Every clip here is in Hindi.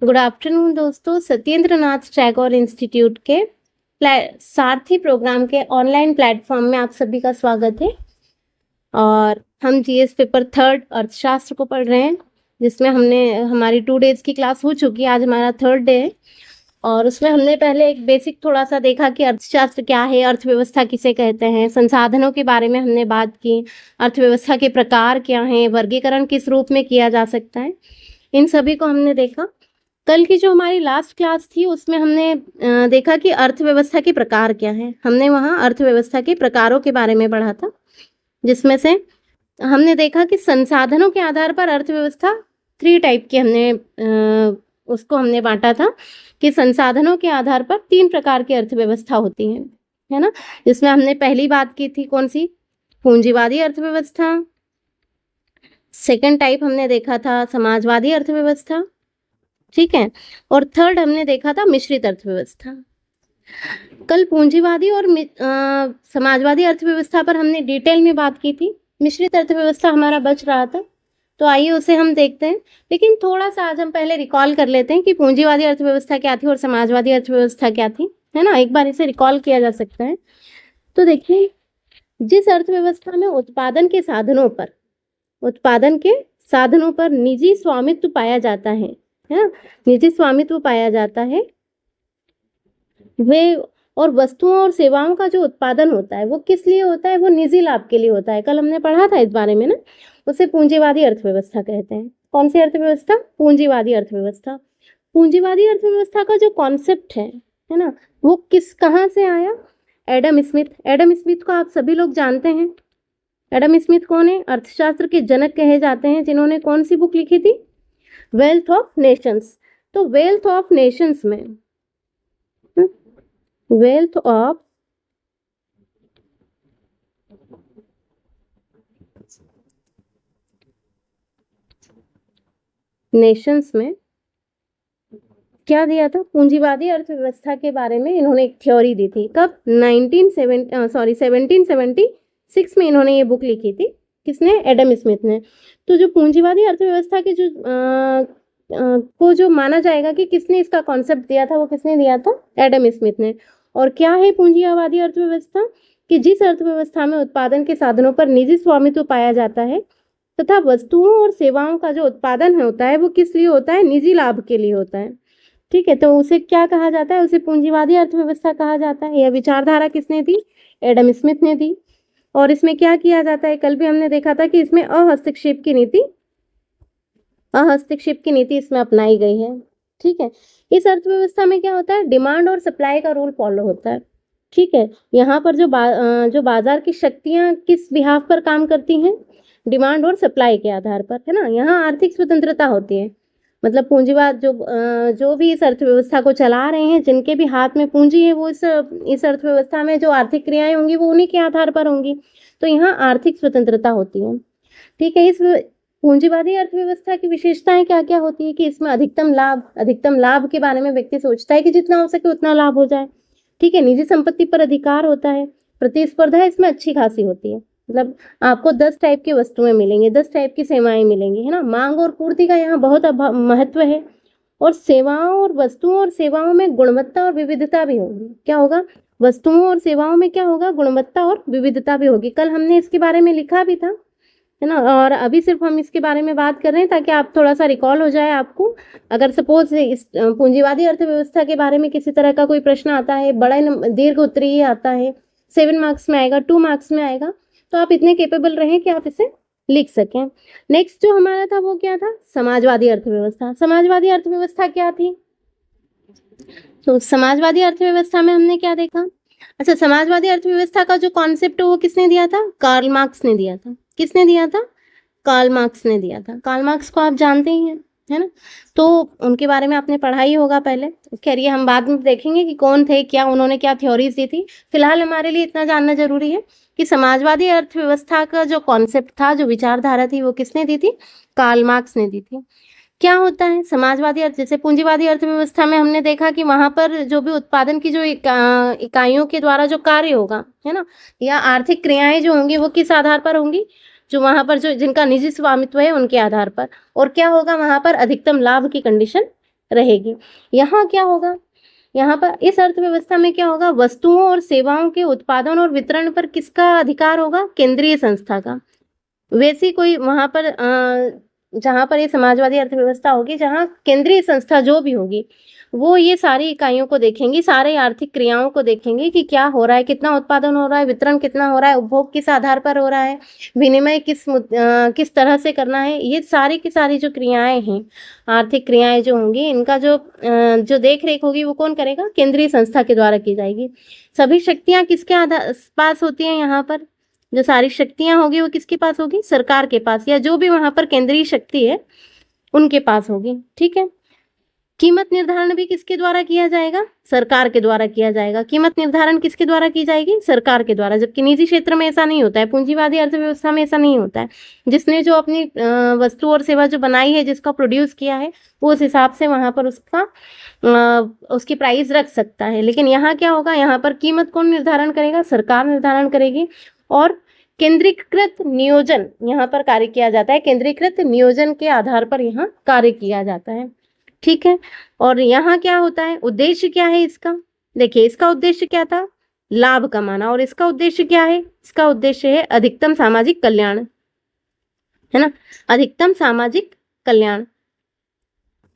गुड आफ्टरनून दोस्तों। सत्येंद्र नाथ टैगोर इंस्टीट्यूट के सारथी प्रोग्राम के ऑनलाइन प्लेटफॉर्म में आप सभी का स्वागत है। और हम जीएस पेपर 3 अर्थशास्त्र को पढ़ रहे हैं, जिसमें हमारी 2 डेज की क्लास हो चुकी है। आज हमारा 3rd डे है और उसमें हमने पहले एक बेसिक थोड़ा सा देखा कि अर्थशास्त्र क्या है, अर्थव्यवस्था किसे कहते हैं, संसाधनों के बारे में हमने बात की, अर्थव्यवस्था के प्रकार क्या हैं, वर्गीकरण किस रूप में किया जा सकता है, इन सभी को हमने देखा। कल की जो हमारी लास्ट क्लास थी उसमें हमने देखा कि अर्थव्यवस्था के प्रकार क्या हैं। हमने वहाँ अर्थव्यवस्था के प्रकारों के बारे में पढ़ा था, जिसमें से हमने देखा कि संसाधनों के आधार पर अर्थव्यवस्था 3 टाइप की उसको हमने बांटा था कि संसाधनों के आधार पर 3 प्रकार की अर्थव्यवस्था होती है ना। जिसमें हमने पहली बात की थी कौन सी, पूंजीवादी अर्थव्यवस्था। सेकंड टाइप हमने देखा था समाजवादी अर्थव्यवस्था, ठीक है। और 3rd हमने देखा था मिश्रित अर्थव्यवस्था। कल पूंजीवादी और समाजवादी अर्थव्यवस्था पर हमने डिटेल में बात की थी। मिश्रित अर्थव्यवस्था हमारा बच रहा था, तो आइए उसे हम देखते हैं। लेकिन थोड़ा सा आज हम पहले रिकॉल कर लेते हैं कि पूंजीवादी अर्थव्यवस्था क्या थी और समाजवादी अर्थव्यवस्था क्या थी, है ना। एक बार इसे रिकॉल किया जा सकता है। तो देखिए, जिस अर्थव्यवस्था में उत्पादन के साधनों पर निजी स्वामित्व पाया जाता है ना, निजी स्वामित्व पाया जाता है, वे और वस्तुओं और सेवाओं का जो उत्पादन होता है वो किस लिए होता है, वो निजी लाभ के लिए होता है। कल हमने पढ़ा था इस बारे में ना, उसे पूंजीवादी अर्थव्यवस्था कहते हैं। कौन सी अर्थव्यवस्था? पूंजीवादी अर्थव्यवस्था। पूंजीवादी अर्थव्यवस्था का जो कॉन्सेप्ट है ना, वो कहाँ से आया? एडम स्मिथ को आप सभी लोग जानते हैं। एडम स्मिथ कौन है? अर्थशास्त्र के जनक कहे जाते हैं, जिन्होंने कौन सी बुक लिखी थी? Wealth of Nations. तो वेल्थ ऑफ नेशंस में वेल्थ ऑफ नेशंस में क्या दिया था? पूंजीवादी अर्थव्यवस्था के बारे में इन्होंने एक थ्योरी दी थी। कब? 1776 में इन्होंने ये बुक लिखी थी। किसने? एडम स्मिथ ने। तो जो पूंजीवादी अर्थव्यवस्था के को जो माना जाएगा कि किसने इसका कॉन्सेप्ट दिया था, वो किसने दिया था? एडम स्मिथ ने। और क्या है पूंजीवादी अर्थव्यवस्था? कि जिस अर्थव्यवस्था में उत्पादन के साधनों पर निजी स्वामित्व पाया जाता है तथा वस्तुओं और सेवाओं का जो उत्पादन होता है वो किस लिए होता है? निजी लाभ के लिए होता है, ठीक है। तो उसे क्या कहा जाता है? उसे पूंजीवादी अर्थव्यवस्था कहा जाता है। यह विचारधारा किसने दी? एडम स्मिथ ने दी। और इसमें क्या किया जाता है? कल भी हमने देखा था कि इसमें अहस्तक्षेप की नीति इसमें अपनाई गई है, ठीक है। इस अर्थव्यवस्था में क्या होता है? डिमांड और सप्लाई का रूल फॉलो होता है, ठीक है। यहाँ पर जो बाजार की शक्तियां किस बिहाफ पर काम करती हैं? डिमांड और सप्लाई के आधार पर, है ना। यहाँ आर्थिक स्वतंत्रता होती है। मतलब पूंजीवाद जो भी इस अर्थव्यवस्था को चला रहे हैं, जिनके भी हाथ में पूंजी है, वो इस अर्थव्यवस्था में जो आर्थिक क्रियाएं होंगी वो उन्हीं के आधार पर होंगी। तो यहाँ आर्थिक स्वतंत्रता होती है, ठीक है। इस पूंजीवादी अर्थव्यवस्था की विशेषताएं क्या क्या होती है? कि इसमें अधिकतम लाभ के बारे में व्यक्ति सोचता है कि जितना हो सके उतना लाभ हो जाए, ठीक है। निजी संपत्ति पर अधिकार होता है। प्रतिस्पर्धा इसमें अच्छी खासी होती है। मतलब आपको 10 टाइप की वस्तुएं मिलेंगी, 10 टाइप की सेवाएं मिलेंगी, है ना। मांग और पूर्ति का यहाँ बहुत महत्व है। और वस्तुओं और सेवाओं में गुणवत्ता और विविधता भी होगी। क्या होगा? वस्तुओं और सेवाओं में क्या होगा? गुणवत्ता और विविधता भी होगी। कल हमने इसके बारे में लिखा भी था, है ना। और अभी सिर्फ हम इसके बारे में बात कर रहे हैं ताकि आप थोड़ा सा रिकॉल हो जाए आपको। अगर सपोज इस पूंजीवादी अर्थव्यवस्था के बारे में किसी तरह का कोई प्रश्न आता है, बड़ा दीर्घ उत्तरीय आता है, 7 मार्क्स में आएगा, 2 मार्क्स में आएगा, तो आप इतने केपेबल रहें कि आप इसे लिख सकें। नेक्स्ट जो हमारा था वो क्या था? समाजवादी अर्थव्यवस्था। समाजवादी अर्थव्यवस्था क्या थी? तो समाजवादी अर्थव्यवस्था में हमने क्या देखा? अच्छा, समाजवादी अर्थव्यवस्था का जो कॉन्सेप्ट है वो किसने दिया था? कार्ल मार्क्स ने दिया था। किसने दिया था? कार्ल मार्क्स ने दिया था। कार्ल मार्क्स को आप जानते ही हैं, है ना। तो उनके बारे में आपने पढ़ा ही होगा पहले। खैर ये हम बाद में देखेंगे कि कौन थे, क्या उन्होंने क्या थ्योरीज दी थी। फिलहाल हमारे लिए इतना जानना जरूरी है कि समाजवादी अर्थव्यवस्था का जो कॉन्सेप्ट था, जो विचारधारा थी, वो किसने दी थी? कार्ल मार्क्स ने दी थी। क्या होता है समाजवादी जैसे पूंजीवादी अर्थव्यवस्था में हमने देखा कि वहां पर जो भी उत्पादन की जो इकाइयों के द्वारा जो कार्य होगा, है ना, या आर्थिक क्रियाएं जो होंगी वो किस आधार पर होंगी? जो वहां पर जो जिनका निजी स्वामित्व है उनके आधार पर। और क्या होगा? वहां पर अधिकतम लाभ की कंडीशन रहेगी। यहाँ क्या होगा, यहाँ पर इस अर्थव्यवस्था में क्या होगा, वस्तुओं और सेवाओं के उत्पादन और वितरण पर किसका अधिकार होगा, केंद्रीय संस्था का। वैसी कोई वहां पर जहां पर ये समाजवादी अर्थव्यवस्था होगी, जहां केंद्रीय संस्था जो भी होगी वो ये सारी इकाइयों को देखेंगी, सारे आर्थिक क्रियाओं को देखेंगे कि क्या हो रहा है, कितना उत्पादन हो रहा है, वितरण कितना हो रहा है, उपभोग किस आधार पर हो रहा है, विनिमय किस तरह से करना है। ये सारी की सारी जो क्रियाएं हैं, आर्थिक क्रियाएं जो होंगी, इनका जो देख रेख होगी वो कौन करेगा, केंद्रीय संस्था के द्वारा की जाएगी। सभी शक्तियां किसके पास होती हैं, यहाँ पर जो सारी शक्तियां होगी वो किसके पास होगी, सरकार के पास, या जो भी वहां पर केंद्रीय शक्ति है उनके पास होगी। ठीक है। कीमत निर्धारण भी किसके द्वारा किया जाएगा, सरकार के द्वारा किया जाएगा। कीमत निर्धारण किसके द्वारा की जाएगी, सरकार के द्वारा। जबकि निजी क्षेत्र में ऐसा नहीं होता है, पूंजीवादी अर्थव्यवस्था में ऐसा नहीं होता है। जिसने जो अपनी वस्तु और सेवा जो बनाई है, जिसका प्रोड्यूस किया है, वो उस हिसाब से वहां पर उसकी प्राइस रख सकता है। लेकिन यहाँ क्या होगा, यहाँ पर कीमत कौन निर्धारण करेगा, सरकार निर्धारण करेगी। और केंद्रीकृत नियोजन यहाँ पर कार्य किया जाता है, केंद्रीकृत नियोजन के आधार पर यहाँ कार्य किया जाता है। ठीक है। और यहाँ क्या होता है, उद्देश्य क्या है इसका, देखिए इसका उद्देश्य क्या था, लाभ कमाना। और इसका उद्देश्य क्या है, इसका उद्देश्य है अधिकतम सामाजिक कल्याण, है ना, अधिकतम सामाजिक कल्याण।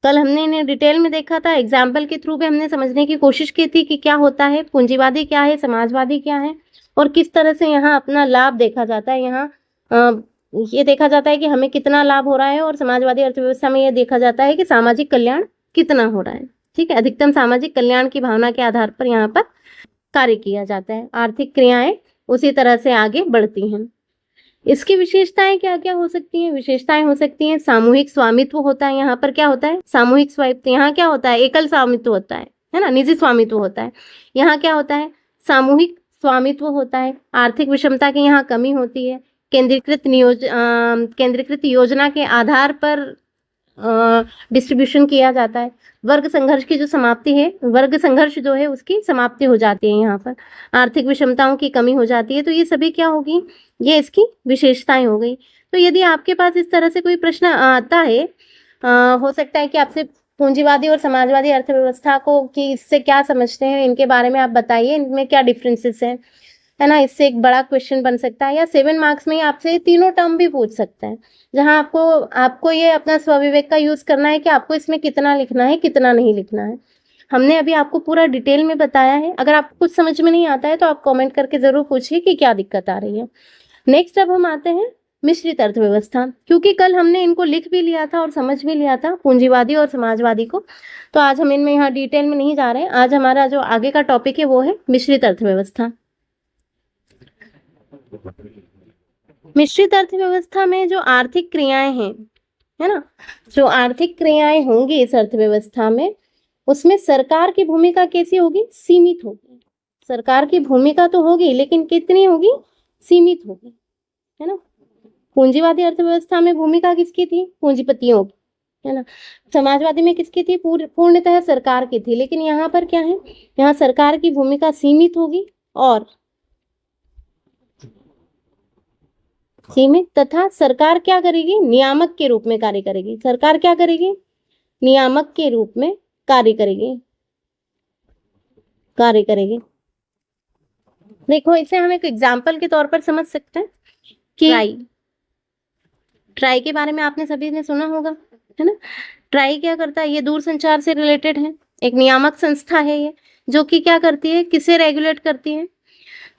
कल हमने इन्हें डिटेल में देखा था, एग्जाम्पल के थ्रू भी हमने समझने की कोशिश की थी कि क्या होता है, पूंजीवादी क्या है, समाजवादी क्या है, और किस तरह से यहाँ अपना लाभ देखा जाता है। यहाँ ये देखा जाता है कि हमें कितना लाभ हो रहा है, और समाजवादी अर्थव्यवस्था में ये देखा जाता है कि सामाजिक कल्याण कितना हो रहा है। ठीक है। अधिकतम सामाजिक कल्याण की भावना के आधार पर यहाँ पर कार्य किया जाता है, आर्थिक क्रियाएं उसी तरह से आगे बढ़ती हैं। इसकी विशेषताएं क्या क्या हो सकती हैं, विशेषताएं हो सकती हैं, सामूहिक स्वामित्व होता है। यहाँ पर क्या होता है, सामूहिक स्वामित्व। यहाँ क्या होता है, एकल स्वामित्व होता है ना, निजी स्वामित्व होता है। यहाँ क्या होता है, सामूहिक स्वामित्व होता है। आर्थिक विषमता की यहाँ कमी होती है। केंद्रीकृत योजना के आधार पर डिस्ट्रीब्यूशन किया जाता है। वर्ग संघर्ष की जो समाप्ति है, वर्ग संघर्ष जो है उसकी समाप्ति हो जाती है। यहाँ पर आर्थिक विषमताओं की कमी हो जाती है। तो ये सभी क्या होगी, ये इसकी विशेषताएं हो गई। तो यदि आपके पास इस तरह से कोई प्रश्न आता है, हो सकता है कि आपसे पूंजीवादी और समाजवादी अर्थव्यवस्था को कि इससे क्या समझते हैं, इनके बारे में आप बताइए, इनमें क्या डिफरेंसेस हैं, है ना। इससे एक बड़ा क्वेश्चन बन सकता है, या 7 मार्क्स में आपसे तीनों टर्म भी पूछ सकता है, जहां आपको ये अपना स्वविवेक का यूज करना है कि आपको इसमें कितना लिखना है, कितना नहीं लिखना है। हमने अभी आपको पूरा डिटेल में बताया है। अगर आपको कुछ समझ में नहीं आता है तो आप कमेंट करके जरूर पूछिए कि क्या दिक्कत आ रही है। नेक्स्ट अब हम आते हैं मिश्रित अर्थव्यवस्था, क्योंकि कल हमने इनको लिख भी लिया था और समझ भी लिया था, पूंजीवादी और समाजवादी को। तो आज हम इनमें यहाँ डिटेल में नहीं जा रहे हैं। आज हमारा जो आगे का टॉपिक है वो है मिश्रित अर्थव्यवस्था। मिश्रित अर्थव्यवस्था में जो आर्थिक क्रियाएं हैं, है ना, जो आर्थिक क्रियाएं होंगी इस अर्थव्यवस्था में, उसमें सरकार की भूमिका कैसी होगी, सीमित होगी। सरकार की भूमिका तो होगी, लेकिन कितनी होगी, सीमित होगी, है ना। पूंजीवादी अर्थव्यवस्था में भूमिका किसकी थी, पूंजीपतियों की, है ना। समाजवादी में किसकी थी, पूर्णतः सरकार की थी। लेकिन यहाँ पर क्या है, यहाँ सरकार की भूमिका सीमित होगी और सीमित, तथा सरकार क्या करेगी, नियामक के रूप में कार्य करेगी। सरकार क्या करेगी, नियामक के रूप में कार्य करेगी। देखो इसे हम एक एग्जाम्पल के तौर पर समझ सकते हैं कि ट्राई के बारे में आपने सभी ने सुना होगा, है ना। ट्राई क्या करता है, ये दूरसंचार से रिलेटेड है, एक नियामक संस्था है ये, जो कि क्या करती है, किसे रेगुलेट करती है,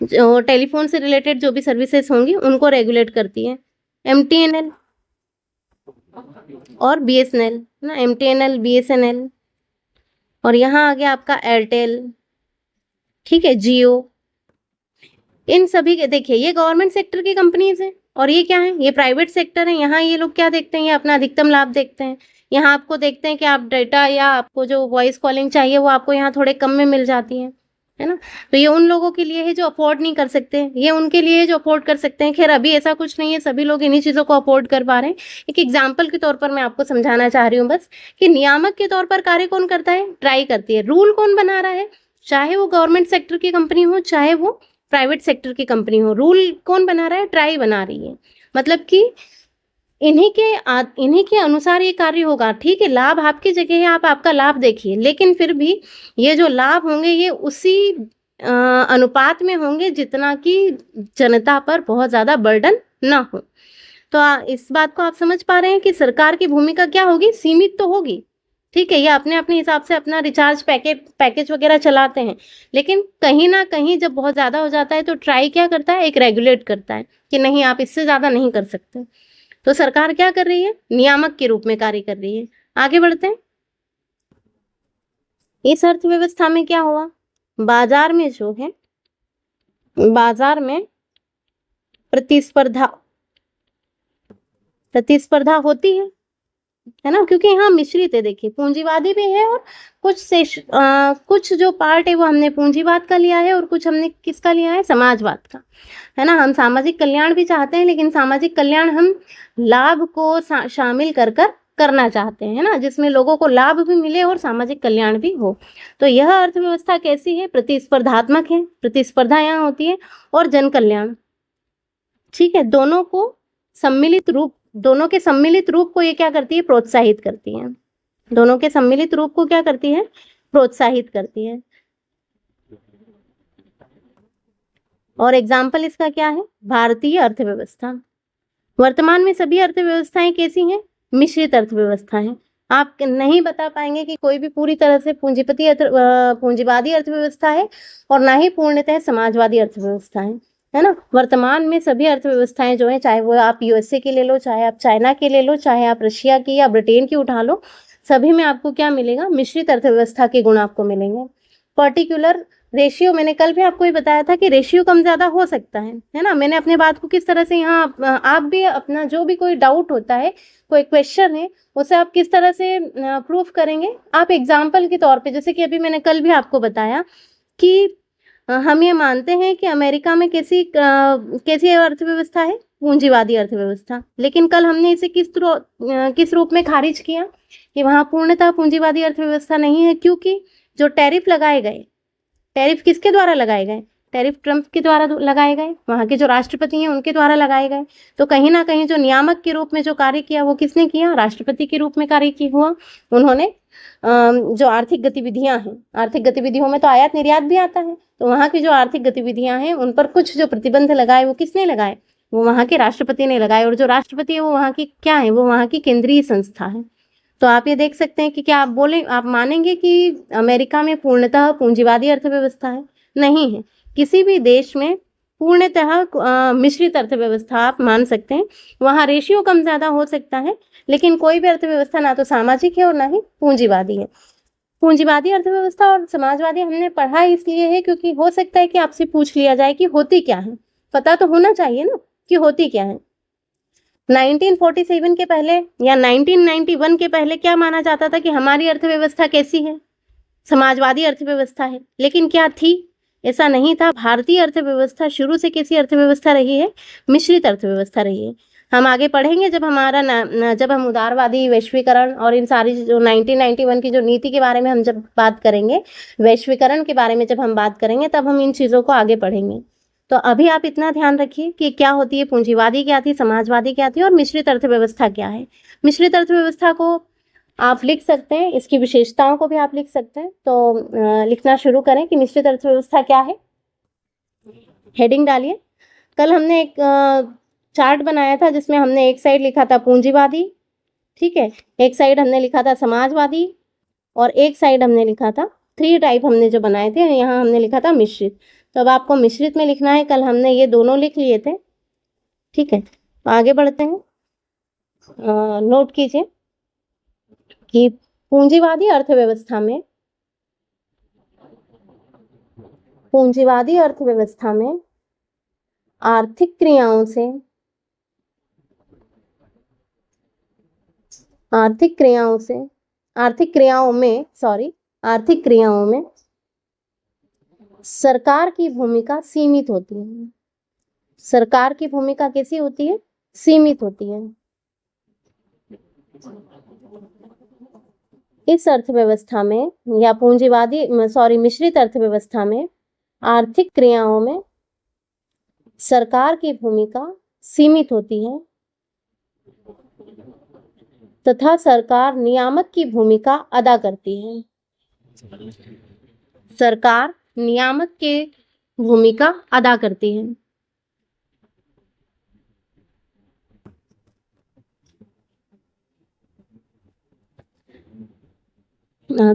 जो टेलीफोन से रिलेटेड जो भी सर्विसेज होंगी उनको रेगुलेट करती है। MTNL और BSNL ना, MTNL BSNL, और यहाँ आ गया आपका एयरटेल, ठीक है, जियो। इन सभी के देखिए ये गवर्नमेंट सेक्टर की कंपनीज हैं, और ये क्या है, ये प्राइवेट सेक्टर है। यहाँ ये लोग क्या देखते हैं, ये अपना अधिकतम लाभ देखते हैं। यहाँ आपको देखते हैं कि आप डाटा या आपको जो वॉइस कॉलिंग चाहिए वो आपको यहाँ थोड़े कम में मिल जाती है ना। तो ये उन लोगों के लिए है जो अफोर्ड नहीं कर सकते, ये उनके लिए है जो अफोर्ड कर सकते हैं। खैर अभी ऐसा कुछ नहीं है, सभी लोग इन्हीं चीज़ों को अफोर्ड कर पा रहे हैं। एक एग्जाम्पल के तौर पर मैं आपको समझाना चाह रही हूँ बस, कि नियामक के तौर पर कार्य कौन करता है, ट्राई करती है। रूल कौन बना रहा है, चाहे वो गवर्नमेंट सेक्टर की कंपनी हो, चाहे वो प्राइवेट सेक्टर की कंपनी हो, रूल कौन बना रहा है, ट्राई बना रही है। मतलब कि इन्हीं के अनुसार ये कार्य होगा। ठीक है, लाभ आपकी जगह है, आप आपका लाभ देखिए, लेकिन फिर भी ये जो लाभ होंगे ये उसी अनुपात में होंगे जितना कि जनता पर बहुत ज्यादा बर्डन ना हो। तो इस बात को आप समझ पा रहे हैं कि सरकार की भूमिका क्या होगी, सीमित तो होगी। ठीक है, ये अपने अपने हिसाब से अपना रिचार्ज पैकेज वगैरह चलाते हैं, लेकिन कहीं ना कहीं जब बहुत ज्यादा हो जाता है तो ट्राई क्या करता है, एक रेगुलेट करता है कि नहीं आप इससे ज्यादा नहीं कर सकते। तो सरकार क्या कर रही है, नियामक के रूप में कार्य कर रही है। आगे बढ़ते हैं। इस अर्थव्यवस्था में क्या हुआ, बाजार में जो है, बाजार में प्रतिस्पर्धा प्रतिस्पर्धा होती है ना, क्योंकि यहाँ मिश्रित है। देखिए, पूंजीवादी भी है और कुछ जो पार्ट है वो हमने पूंजीवाद का लिया है और कुछ हमने किसका लिया है, समाजवाद का, है ना। हम सामाजिक कल्याण भी चाहते हैं, लेकिन सामाजिक कल्याण हम लाभ को शामिल कर करना चाहते हैं, है ना, जिसमें लोगों को लाभ भी मिले और सामाजिक कल्याण भी हो। तो यह अर्थव्यवस्था कैसी है, प्रतिस्पर्धात्मक है, प्रतिस्पर्धा यहाँ होती है, और जन कल्याण। ठीक है, दोनों के सम्मिलित रूप को ये क्या करती है, प्रोत्साहित करती है। दोनों के सम्मिलित रूप को क्या करती है, प्रोत्साहित करती है। और एग्जाम्पल इसका क्या है, भारतीय अर्थव्यवस्था। वर्तमान में सभी अर्थव्यवस्थाएं कैसी हैं, मिश्रित अर्थव्यवस्था है। आप नहीं बता पाएंगे कि कोई भी पूरी तरह से पूंजीवादी अर्थव्यवस्था है और ना ही पूर्णतः समाजवादी अर्थव्यवस्था है ना। वर्तमान में सभी अर्थव्यवस्थाएं जो है, चाहे वो आप यूएसए की ले लो, चाहे आप चाइना की ले लो, चाहे आप रशिया की या ब्रिटेन की उठा लो, सभी में आपको क्या मिलेगा, मिश्रित अर्थव्यवस्था के गुण आपको मिलेंगे। पर्टिकुलर रेशियो, मैंने कल भी आपको ये बताया था कि रेशियो कम ज्यादा हो सकता है ना। मैंने अपने बात को किस तरह से यहाँ, आप भी अपना जो भी कोई डाउट होता है, कोई क्वेश्चन है, उसे आप किस तरह से प्रूफ करेंगे, आप एग्जाम्पल के तौर पे, जैसे कि अभी मैंने कल भी आपको बताया कि हम ये मानते हैं कि अमेरिका में कैसी अर्थव्यवस्था है, पूंजीवादी अर्थव्यवस्था, लेकिन कल हमने इसे किस रूप में खारिज किया कि वहां पूर्णतः पूंजीवादी अर्थव्यवस्था नहीं है, क्योंकि जो टैरिफ लगाए गए, टैरिफ किसके द्वारा लगाए गए, टैरिफ ट्रंप के द्वारा लगाए गए, वहां के जो राष्ट्रपति हैं उनके द्वारा लगाए गए। तो कहीं ना कहीं जो नियामक के रूप में जो कार्य किया वो किसने किया, राष्ट्रपति के रूप में कार्य किया हुआ। उन्होंने जो आर्थिक गतिविधियां हैं, आर्थिक गतिविधियों में तो आयात निर्यात भी आता है, तो वहां की जो आर्थिक गतिविधियां हैं उन पर कुछ जो प्रतिबंध लगाए वो किसने लगाए, वो वहां के राष्ट्रपति ने लगाए। और जो राष्ट्रपति है वो वहां की क्या है, वो वहां की केंद्रीय संस्था है। तो आप ये देख सकते हैं कि क्या आप मानेंगे कि अमेरिका में पूर्णतः पूंजीवादी अर्थव्यवस्था है, नहीं है। किसी भी देश में पूर्णतः मिश्रित अर्थव्यवस्था आप मान सकते हैं, वहां रेशियो कम ज्यादा हो सकता है, लेकिन कोई भी अर्थव्यवस्था ना तो सामाजिक है और ना ही पूंजीवादी है। पूंजीवादी अर्थव्यवस्था और समाजवादी हमने पढ़ा इसलिए है क्योंकि हो सकता है कि आपसे पूछ लिया जाए कि होती क्या है, पता तो होना चाहिए ना कि होती क्या है। 1947 के पहले या 1991 के पहले क्या माना जाता था कि हमारी अर्थव्यवस्था कैसी है, समाजवादी अर्थव्यवस्था है, लेकिन क्या थी, ऐसा नहीं था। भारतीय अर्थव्यवस्था शुरू से कैसी अर्थव्यवस्था रही है, मिश्रित अर्थव्यवस्था रही है। हम आगे पढ़ेंगे जब हम उदारवादी, वैश्वीकरण और इन सारी जो 1991 की जो नीति के बारे में हम जब बात करेंगे, वैश्वीकरण के बारे में जब हम बात करेंगे, तब हम इन चीज़ों को आगे पढ़ेंगे। तो अभी आप इतना ध्यान रखिए कि क्या होती है पूंजीवादी, क्या थी समाजवादी, क्या थी, और मिश्रित अर्थव्यवस्था क्या है। मिश्रित अर्थव्यवस्था को आप लिख सकते हैं, इसकी विशेषताओं को भी आप लिख सकते हैं। तो लिखना शुरू करें कि मिश्रित अर्थव्यवस्था क्या है, हेडिंग डालिए। कल हमने एक चार्ट बनाया था जिसमें हमने एक साइड लिखा था पूंजीवादी, ठीक है, एक साइड हमने लिखा था समाजवादी, और एक साइड हमने लिखा था, 3 टाइप हमने जो बनाए थे, यहाँ हमने लिखा था मिश्रित। तो अब आपको मिश्रित में लिखना है, कल हमने ये दोनों लिख लिए थे, ठीक है। तो आगे बढ़ते हैं, नोट कीजिए कि पूंजीवादी अर्थव्यवस्था में आर्थिक क्रियाओं में सरकार की भूमिका सीमित होती है। सरकार की भूमिका कैसी होती है, सीमित होती है। इस अर्थव्यवस्था में या मिश्रित अर्थव्यवस्था में आर्थिक क्रियाओं में सरकार की भूमिका सीमित होती है, तथा सरकार नियामक की भूमिका अदा करती है। सरकार नियामक की भूमिका अदा करती है।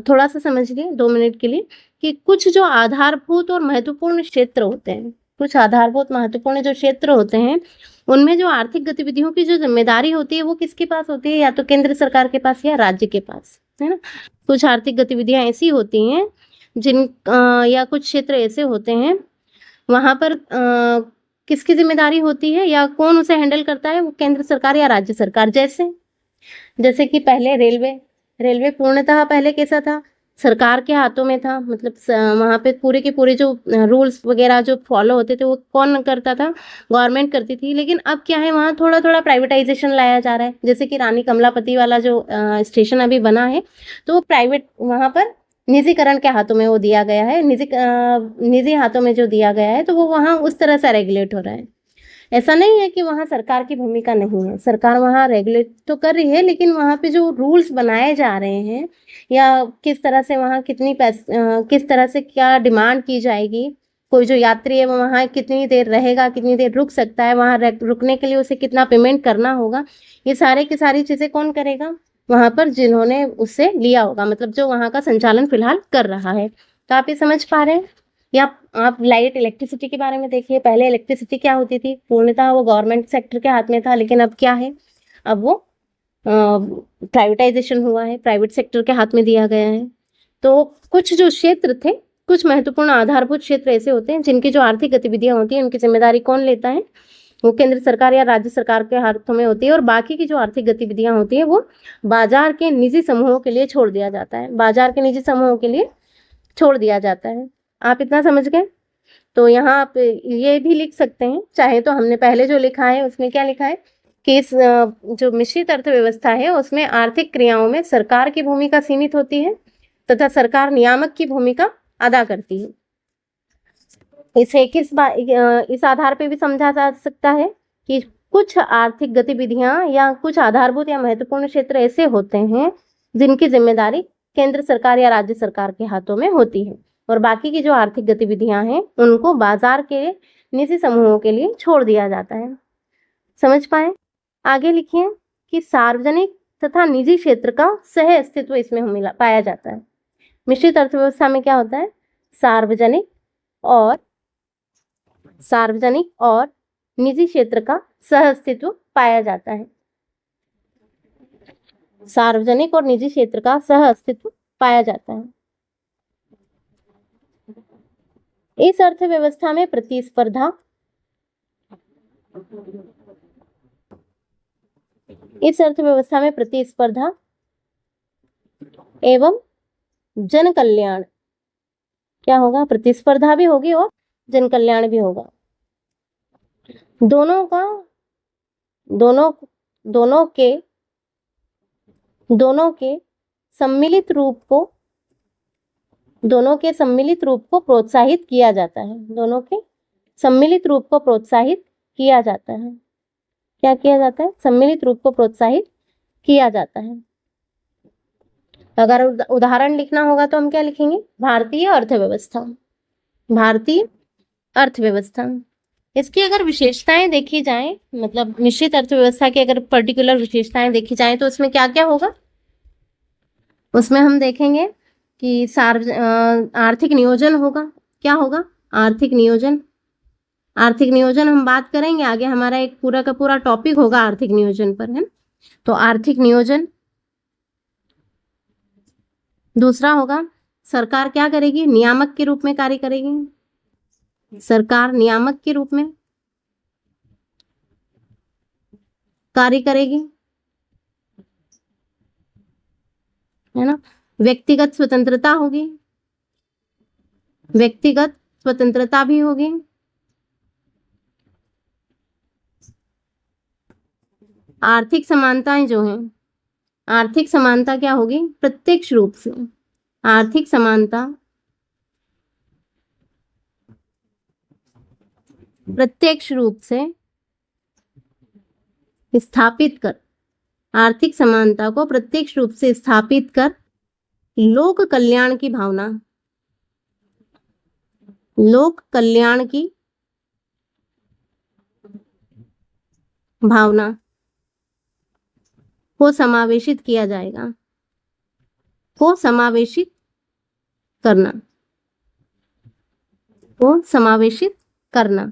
थोड़ा सा समझ लिए 2 मिनट के लिए कि कुछ जो आधारभूत और महत्वपूर्ण क्षेत्र होते हैं, कुछ आधारभूत महत्वपूर्ण जो क्षेत्र होते हैं, उनमें जो आर्थिक गतिविधियों की जो जिम्मेदारी होती है वो किसके पास होती है? या तो केंद्र सरकार के पास या राज्य के पास, है ना? कुछ आर्थिक गतिविधियां ऐसी होती हैं या कुछ क्षेत्र ऐसे होते हैं वहां पर किसकी जिम्मेदारी होती है या कौन उसे हैंडल करता है? वो केंद्र सरकार या राज्य सरकार। जैसे कि पहले रेलवे पूर्णतः पहले कैसा था? सरकार के हाथों में था। मतलब वहां पे पूरे के पूरे जो रूल्स वगैरह जो फॉलो होते थे वो कौन करता था? गवर्नमेंट करती थी। लेकिन अब क्या है, वहां थोड़ा थोड़ा प्राइवेटाइजेशन लाया जा रहा है। जैसे कि रानी कमलापति वाला जो स्टेशन अभी बना है, तो वो प्राइवेट, वहां पर निजीकरण के हाथों में वो दिया गया है। निजी हाथों में जो दिया गया है, तो वो वहां उस तरह से रेगुलेट हो रहा है। ऐसा नहीं है कि वहाँ सरकार की भूमिका नहीं है, सरकार वहाँ रेगुलेट तो कर रही है, लेकिन वहाँ पे जो रूल्स बनाए जा रहे हैं या किस तरह से वहाँ किस तरह से क्या डिमांड की जाएगी, कोई जो यात्री है वो वहाँ कितनी देर रहेगा, कितनी देर रुक सकता है, वहाँ रुकने के लिए उसे कितना पेमेंट करना होगा, ये सारे की सारी चीजें कौन करेगा? वहाँ पर जिन्होंने उससे लिया होगा, मतलब जो वहाँ का संचालन फिलहाल कर रहा है। तो आप ये समझ पा रहे हैं? या आप लाइट इलेक्ट्रिसिटी के बारे में देखिए। पहले इलेक्ट्रिसिटी क्या होती थी? पूर्णतः वो गवर्नमेंट सेक्टर के हाथ में था, लेकिन अब क्या है? अब वो प्राइवेटाइजेशन हुआ है, प्राइवेट सेक्टर के हाथ में दिया गया है। तो कुछ जो क्षेत्र थे, कुछ महत्वपूर्ण आधारभूत क्षेत्र ऐसे होते हैं जिनकी जो आर्थिक गतिविधियां होती हैं उनकी जिम्मेदारी कौन लेता है? वो केंद्र सरकार या राज्य सरकार के हाथों में होती है। और बाकी की जो आर्थिक गतिविधियां होती है वो बाजार के निजी समूहों के लिए छोड़ दिया जाता है। बाजार के निजी समूहों के लिए छोड़ दिया जाता है। आप इतना समझ गए? तो यहाँ आप ये भी लिख सकते हैं, चाहे तो हमने पहले जो लिखा है उसमें क्या लिखा है कि इस जो मिश्रित अर्थव्यवस्था है उसमें आर्थिक क्रियाओं में सरकार की भूमिका सीमित होती है तथा सरकार नियामक की भूमिका अदा करती है। इसे इस आधार पे भी समझा जा सकता है कि कुछ आर्थिक गतिविधियां या कुछ आधारभूत या महत्वपूर्ण क्षेत्र ऐसे होते हैं जिनकी जिम्मेदारी केंद्र सरकार या राज्य सरकार के हाथों में होती है, और बाकी की जो आर्थिक गतिविधियां हैं उनको बाजार के निजी समूहों के लिए छोड़ दिया जाता है। समझ पाए? आगे लिखिए कि सार्वजनिक तथा निजी क्षेत्र का सह अस्तित्व इसमें मिला पाया जाता है। मिश्रित अर्थव्यवस्था में क्या होता है? सार्वजनिक और निजी क्षेत्र का सह अस्तित्व पाया जाता है। सार्वजनिक और निजी क्षेत्र का सह अस्तित्व पाया जाता है। इस अर्थव्यवस्था में प्रतिस्पर्धा एवं जन कल्याण क्या होगा? प्रतिस्पर्धा भी होगी और जन कल्याण भी होगा। दोनों के सम्मिलित रूप को प्रोत्साहित किया जाता है। दोनों के सम्मिलित रूप को प्रोत्साहित किया जाता है। क्या किया जाता है? सम्मिलित रूप को प्रोत्साहित किया जाता है। अगर उदाहरण लिखना होगा तो हम क्या लिखेंगे? भारतीय अर्थव्यवस्था। इसकी अगर विशेषताएं देखी जाएं, मतलब मिश्रित अर्थव्यवस्था की अगर पर्टिकुलर विशेषताएं देखी जाएं तो उसमें क्या क्या होगा? उसमें हम देखेंगे कि आर्थिक नियोजन होगा। क्या होगा? आर्थिक नियोजन हम बात करेंगे आगे, हमारा एक पूरा का पूरा टॉपिक होगा आर्थिक नियोजन पर, है। तो आर्थिक नियोजन। दूसरा होगा, सरकार क्या करेगी? नियामक के रूप में कार्य करेगी। सरकार नियामक के रूप में कार्य करेगी, है ना। व्यक्तिगत स्वतंत्रता भी होगी। आर्थिक समानताएं जो हैं, आर्थिक समानता क्या होगी? प्रत्यक्ष रूप से आर्थिक समानता प्रत्यक्ष रूप से स्थापित कर आर्थिक समानता को प्रत्यक्ष रूप से स्थापित कर लोक कल्याण की भावना, लोक कल्याण की भावना को समावेशित किया जाएगा, को समावेशित करना, को समावेशित करना।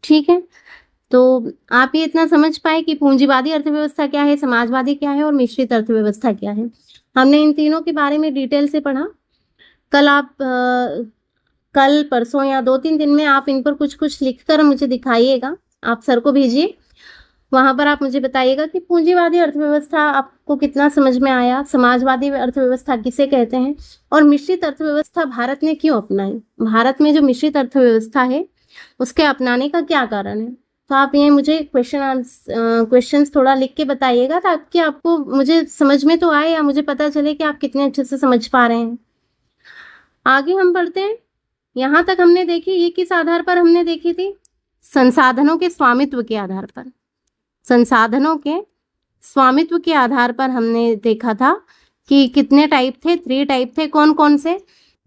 ठीक है, तो आप ये इतना समझ पाए कि पूंजीवादी अर्थव्यवस्था क्या है, समाजवादी क्या है और मिश्रित अर्थव्यवस्था क्या है। हमने इन तीनों के बारे में डिटेल से पढ़ा। कल आप कल परसों या 2-3 दिन में आप इन पर कुछ कुछ लिखकर मुझे दिखाइएगा, आप सर को भेजिए, वहां पर आप मुझे बताइएगा कि पूंजीवादी अर्थव्यवस्था आपको कितना समझ में आया, समाजवादी अर्थव्यवस्था किसे कहते हैं और मिश्रित अर्थव्यवस्था भारत ने क्यों अपनाई। भारत में जो मिश्रित अर्थव्यवस्था है उसके अपनाने का क्या कारण है। तो आप ये मुझे क्वेश्चंस थोड़ा लिख के बताइएगा ताकि आपको मुझे समझ में तो आए या मुझे पता चले कि आप कितने अच्छे से समझ पा रहे हैं। आगे हम बढ़ते हैं। यहाँ तक हमने देखी, ये किस आधार पर हमने देखी थी, संसाधनों के स्वामित्व के आधार पर। संसाधनों के स्वामित्व के आधार पर हमने देखा था कि कितने टाइप थे, 3 टाइप थे। कौन कौन से,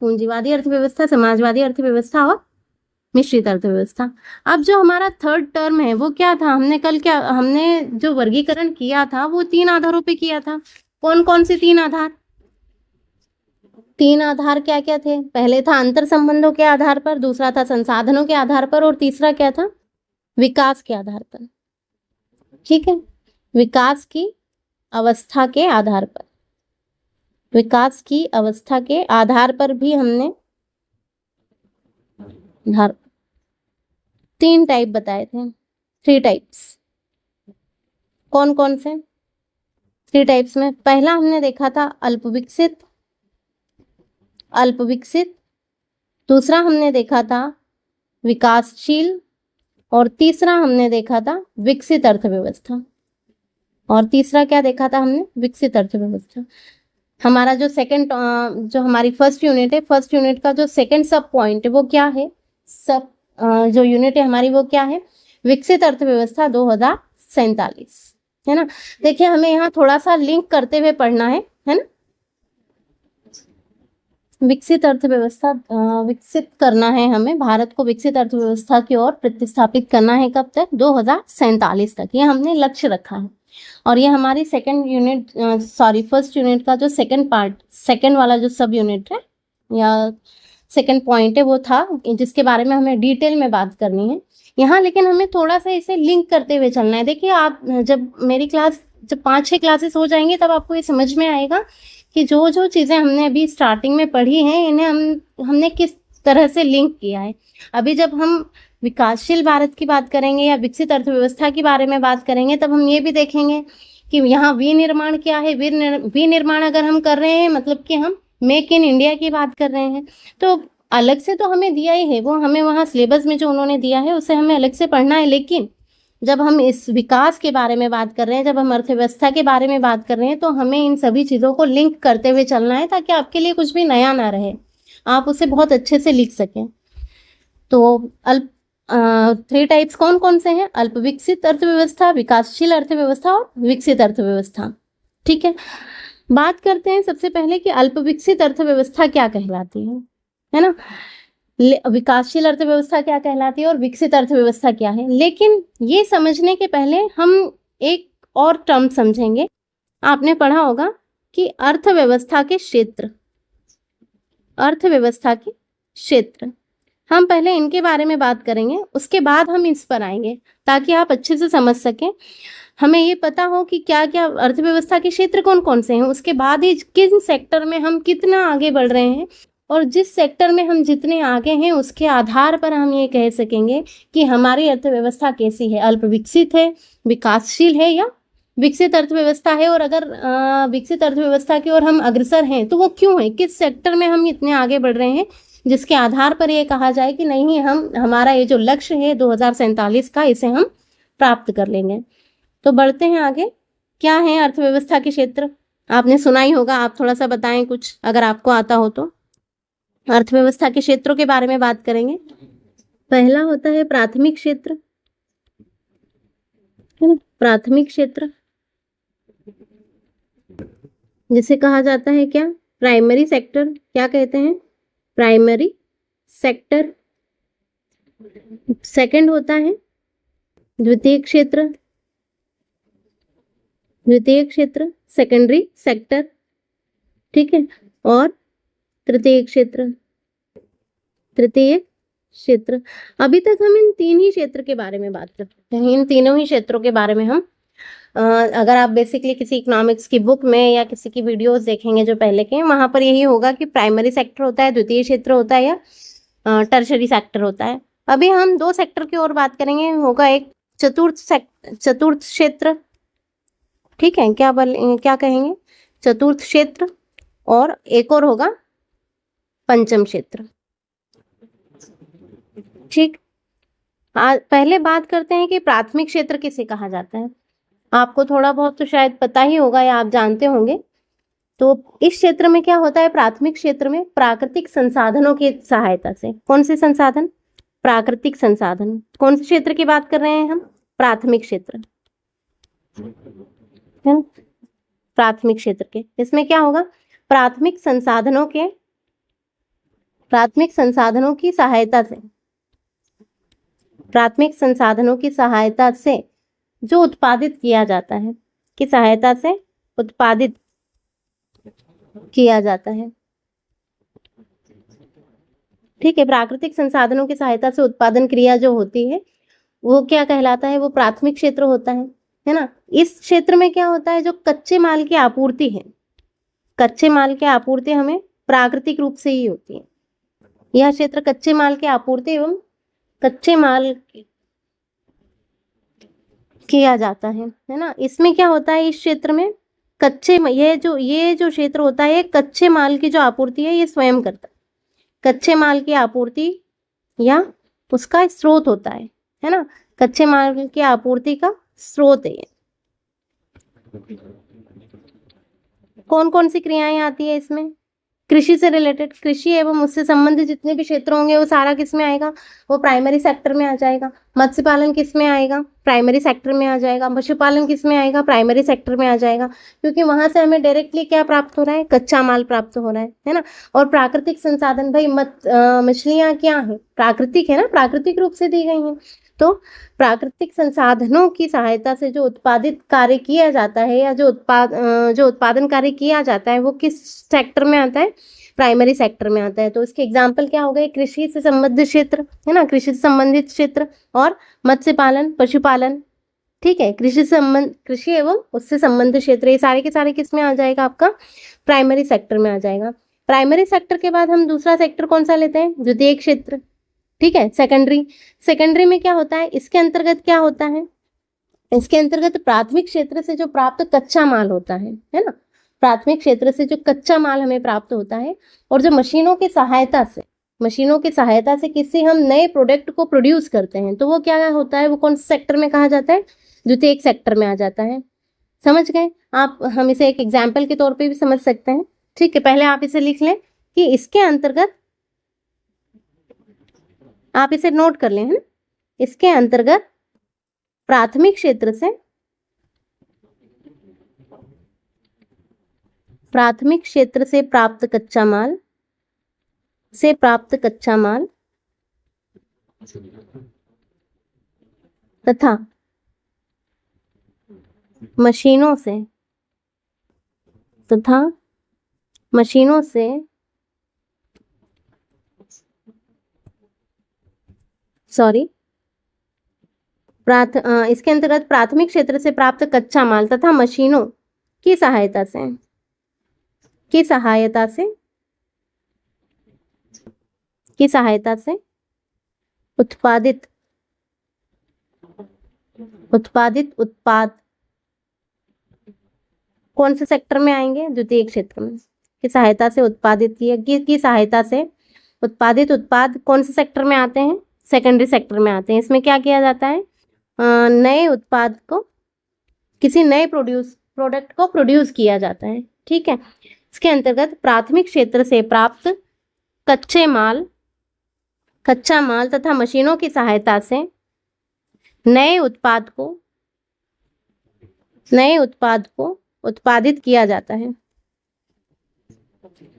पूंजीवादी अर्थव्यवस्था, समाजवादी अर्थव्यवस्था और मिश्रित अर्थव्यवस्था। अब जो हमारा थर्ड टर्म है वो क्या था, हमने जो वर्गीकरण किया था वो 3 आधारों पे किया था। कौन कौन से 3 आधार, 3 आधार क्या क्या थे। पहले था अंतर संबंधों के आधार पर, दूसरा था संसाधनों के आधार पर और तीसरा क्या था, विकास के आधार पर। ठीक है, विकास की अवस्था के आधार पर, विकास की अवस्था के आधार पर भी हमने 3 टाइप बताए थे, 3 टाइप्स। कौन कौन से 3 टाइप्स में, पहला हमने देखा था अल्पविकसित, अल्पविकसित, दूसरा हमने देखा था विकासशील और तीसरा हमने देखा था विकसित अर्थव्यवस्था। और तीसरा क्या देखा था हमने, विकसित अर्थव्यवस्था। हमारा जो सेकंड जो हमारी फर्स्ट यूनिट है, फर्स्ट यूनिट का जो सेकंड सब पॉइंट है वो क्या है, सब जो यूनिट है हमारी वो क्या है, विकसित अर्थव्यवस्था 2047, है ना। देखिए हमें यहाँ थोड़ा सा लिंक करते हुए पढ़ना है ना। विकसित अर्थव्यवस्था विकसित करना है हमें, भारत को विकसित अर्थव्यवस्था की ओर प्रतिस्थापित करना है। कब तक, 2047 तक, ये हमने लक्ष्य रखा है। और ये हमारी फर्स्ट यूनिट का जो सेकंड पार्ट, सेकंड वाला जो सब यूनिट है या सेकंड पॉइंट है वो था, जिसके बारे में हमें डिटेल में बात करनी है यहाँ। लेकिन हमें थोड़ा सा इसे लिंक करते हुए चलना है। देखिए आप जब मेरी क्लास, जब 5-6 क्लासेस हो जाएंगी तब आपको ये समझ में आएगा कि जो जो चीज़ें हमने अभी स्टार्टिंग में पढ़ी हैं इन्हें हमने किस तरह से लिंक किया है। अभी जब हम विकासशील भारत की बात करेंगे या विकसित अर्थव्यवस्था के बारे में बात करेंगे तब हम ये भी देखेंगे कि यहाँ विनिर्माण क्या है। विनिर्माण अगर हम कर रहे हैं मतलब कि हम मेक इन इंडिया की बात कर रहे हैं, तो अलग से तो हमें दिया ही है, वो हमें वहाँ सिलेबस में जो उन्होंने दिया है उसे हमें अलग से पढ़ना है। लेकिन जब हम इस विकास के बारे में बात कर रहे हैं, जब हम अर्थव्यवस्था के बारे में बात कर रहे हैं, तो हमें इन सभी चीज़ों को लिंक करते हुए चलना है ताकि आपके लिए कुछ भी नया ना रहे, आप उसे बहुत अच्छे से लिख सकें। तो 3 टाइप्स कौन कौन से हैं, अल्प विकसित अर्थव्यवस्था, विकासशील अर्थव्यवस्था और विकसित अर्थव्यवस्था। ठीक है, बात करते हैं सबसे पहले कि अल्प विकसित अर्थव्यवस्था क्या कहलाती है ना। विकासशील अर्थव्यवस्था क्या कहलाती है और विकसित अर्थव्यवस्था क्या है। लेकिन ये समझने के पहले हम एक और टर्म समझेंगे। आपने पढ़ा होगा कि अर्थव्यवस्था के क्षेत्र, अर्थव्यवस्था के क्षेत्र, हम पहले इनके बारे में बात करेंगे, उसके बाद हम इस पर आएंगे ताकि आप अच्छे से समझ सकें, हमें ये पता हो कि क्या क्या अर्थव्यवस्था के क्षेत्र कौन कौन से हैं, उसके बाद ही किन सेक्टर में हम कितना आगे बढ़ रहे हैं और जिस सेक्टर में हम जितने आगे हैं उसके आधार पर हम ये कह सकेंगे कि हमारी अर्थव्यवस्था कैसी है, अल्प विकसित है, विकासशील है या विकसित अर्थव्यवस्था है। और अगर विकसित अर्थव्यवस्था की ओर हम अग्रसर हैं तो वो क्यों है, किस सेक्टर में हम इतने आगे बढ़ रहे हैं जिसके आधार पर ये कहा जाए कि नहीं, हमारा ये जो लक्ष्य है 2047 का, इसे हम प्राप्त कर लेंगे। तो बढ़ते हैं आगे, क्या है अर्थव्यवस्था के क्षेत्र, आपने सुना ही होगा, आप थोड़ा सा बताएं कुछ अगर आपको आता हो तो। अर्थव्यवस्था के क्षेत्रों के बारे में बात करेंगे। पहला होता है प्राथमिक क्षेत्र, है ना, प्राथमिक क्षेत्र जिसे कहा जाता है क्या, प्राइमरी सेक्टर, क्या कहते हैं, प्राइमरी सेक्टर। सेकंड होता है द्वितीय क्षेत्र, द्वितीय क्षेत्र सेकेंडरी सेक्टर, ठीक है, और तृतीय क्षेत्र, तृतीय क्षेत्र। अभी तक हम इन तीन ही क्षेत्र के बारे में बात करते हैं, इन तीनों ही क्षेत्रों के बारे में हम अगर आप बेसिकली किसी इकोनॉमिक्स की बुक में या किसी की वीडियोस देखेंगे जो पहले के, वहां पर यही होगा कि प्राइमरी सेक्टर होता है, द्वितीय क्षेत्र होता है, या टर्शरी सेक्टर होता है। अभी हम दो सेक्टर की ओर बात करेंगे, होगा एक चतुर्थ क्षेत्र, ठीक है, क्या कहेंगे, चतुर्थ क्षेत्र, और एक और होगा पंचम क्षेत्र, ठीक। पहले बात करते हैं कि प्राथमिक क्षेत्र किसे कहा जाता है। आपको थोड़ा बहुत तो शायद पता ही होगा या आप जानते होंगे। तो इस क्षेत्र में क्या होता है, प्राथमिक क्षेत्र में प्राकृतिक संसाधनों की सहायता से, कौन से संसाधन, प्राकृतिक संसाधन, कौन से क्षेत्र की बात कर रहे हैं हम, प्राथमिक क्षेत्र, है ना, प्राथमिक क्षेत्र के, इसमें क्या होगा, प्राथमिक संसाधनों की सहायता से, प्राथमिक संसाधनों की सहायता से जो उत्पादित किया जाता है, की सहायता से उत्पादित किया जाता है, ठीक है। प्राकृतिक संसाधनों की सहायता से उत्पादन क्रिया जो होती है वो क्या कहलाता है, वो प्राथमिक क्षेत्र होता है ना। इस क्षेत्र में क्या होता है, जो कच्चे माल की आपूर्ति है, कच्चे माल की आपूर्ति हमें प्राकृतिक रूप से ही होती है। यह क्षेत्र कच्चे माल की आपूर्ति एवं कच्चे माल किया जाता है ना। इसमें क्या होता है, इस क्षेत्र में ये जो क्षेत्र होता है, कच्चे माल की जो आपूर्ति है ये स्वयं करता है, कच्चे माल की आपूर्ति या उसका स्रोत होता है ना, कच्चे माल की आपूर्ति का स्रोत है। कौन कौन सी क्रियाएं आती है इसमें, कृषि से रिलेटेड, कृषि एवं उससे संबंधित जितने भी क्षेत्र होंगे वो सारा किस में आएगा, वो प्राइमरी सेक्टर में आ जाएगा। मत्स्य पालन किस में आएगा, प्राइमरी सेक्टर में आ जाएगा। पशुपालन किस में आएगा, प्राइमरी सेक्टर में आ जाएगा, क्योंकि वहां से हमें डायरेक्टली क्या प्राप्त हो रहा है, कच्चा माल प्राप्त हो रहा है ना। और प्राकृतिक संसाधन, भाई मछलियां क्या है, प्राकृतिक है ना, प्राकृतिक रूप से दी गई हैं। तो प्राकृतिक संसाधनों की सहायता से जो उत्पादित कार्य किया जाता है, या जो उत्पादन कार्य किया जाता है, वो किस सेक्टर में आता है, प्राइमरी सेक्टर में आता है। तो इसके एग्जाम्पल क्या हो गए, कृषि से संबंधित क्षेत्र, है ना, कृषि से संबंधित क्षेत्र, और मत्स्य पालन, पशुपालन, ठीक है, कृषि एवं उससे संबंधित क्षेत्र, ये सारे के सारे किस में आ जाएगा, आपका प्राइमरी सेक्टर में आ जाएगा। प्राइमरी सेक्टर के बाद हम दूसरा सेक्टर कौन सा लेते हैं, द्वितीय क्षेत्र, ठीक है, सेकेंडरी में क्या होता है, इसके अंतर्गत क्या होता है, इसके अंतर्गत प्राथमिक क्षेत्र से जो प्राप्त कच्चा माल होता है ना, प्राथमिक क्षेत्र से जो कच्चा माल हमें प्राप्त होता है, और जो मशीनों की सहायता से किसी हम नए प्रोडक्ट को प्रोड्यूस करते हैं, तो वो क्या होता है, वो कौन से सेक्टर में कहा जाता है, द्वितीय सेक्टर में आ जाता है। समझ गए आप, हम इसे एक एग्जाम्पल के तौर पे भी समझ सकते हैं, ठीक है। पहले आप इसे लिख लें कि इसके अंतर्गत, आप इसे नोट कर लें, है ना, इसके अंतर्गत प्राथमिक क्षेत्र से प्राप्त कच्चा माल तथा मशीनों से इसके अंतर्गत प्राथमिक क्षेत्र से प्राप्त कच्चा माल तथा मशीनों की सहायता से उत्पादित उत्पाद कौन से सेक्टर में आएंगे, द्वितीय क्षेत्र में, की सहायता से उत्पादित की सहायता से उत्पादित उत्पाद कौन से सेक्टर में आते हैं, सेकेंडरी सेक्टर में आते हैं। इसमें क्या किया जाता है, नए उत्पाद को, किसी नए प्रोडक्ट को प्रोड्यूस किया जाता है, ठीक है। इसके अंतर्गत प्राथमिक क्षेत्र से प्राप्त कच्चा माल तथा मशीनों की सहायता से नए उत्पाद को नए उत्पाद को उत्पादित किया जाता है,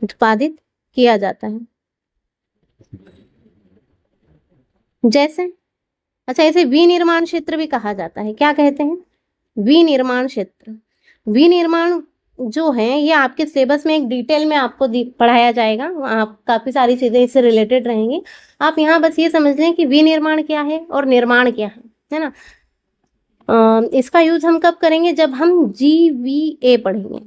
उत्पादित किया जाता है। जैसे, अच्छा, इसे विनिर्माण क्षेत्र भी कहा जाता है। क्या कहते हैं? विनिर्माण क्षेत्र। विनिर्माण जो है ये आपके सिलेबस में एक डिटेल में आपको पढ़ाया जाएगा, आप काफी सारी चीजें इससे रिलेटेड रहेंगी। आप यहाँ बस ये समझ लें कि विनिर्माण क्या है और निर्माण क्या है ना। इसका यूज हम कब करेंगे? जब हम जीवीए पढ़ेंगे,